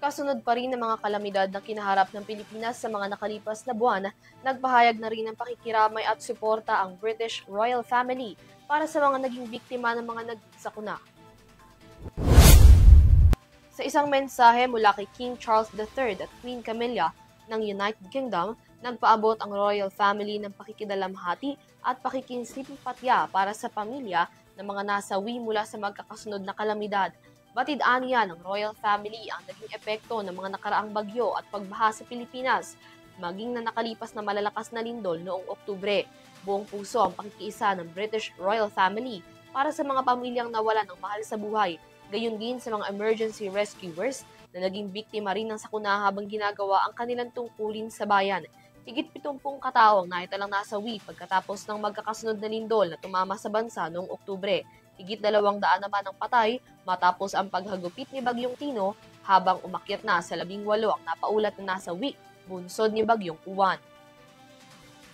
Kasunod pa rin ng mga kalamidad na kinaharap ng Pilipinas sa mga nakalipas na buwan, nagpahayag na rin ng pakikiramay at suporta ang British Royal Family para sa mga naging biktima ng mga nagsakuna. Sa isang mensahe mula kay King Charles III at Queen Camilla ng United Kingdom, nagpaabot ang Royal Family ng pakikidalamhati at pakikinsimpatya para sa pamilya ng mga nasawi mula sa magkakasunod na kalamidad. Batid aniya ng Royal Family ang naging epekto ng mga nakaraang bagyo at pagbaha sa Pilipinas, maging na nakalipas na malalakas na lindol noong Oktubre. Buong puso ang pakikiisa ng British Royal Family para sa mga pamilyang nawalan ng mahal sa buhay, gayon din sa mga emergency rescuers na naging biktima rin ng sakuna habang ginagawa ang kanilang tungkulin sa bayan. Higit 70 katao ang naitalang nasawi pagkatapos ng magkakasunod na lindol na tumama sa bansa noong Oktubre. Higit 200 naman ang patay matapos ang paghagupit ni Bagyong Tino habang umakyat na sa 18 ang napaulat na nasawi bunsod ni Bagyong Uwan.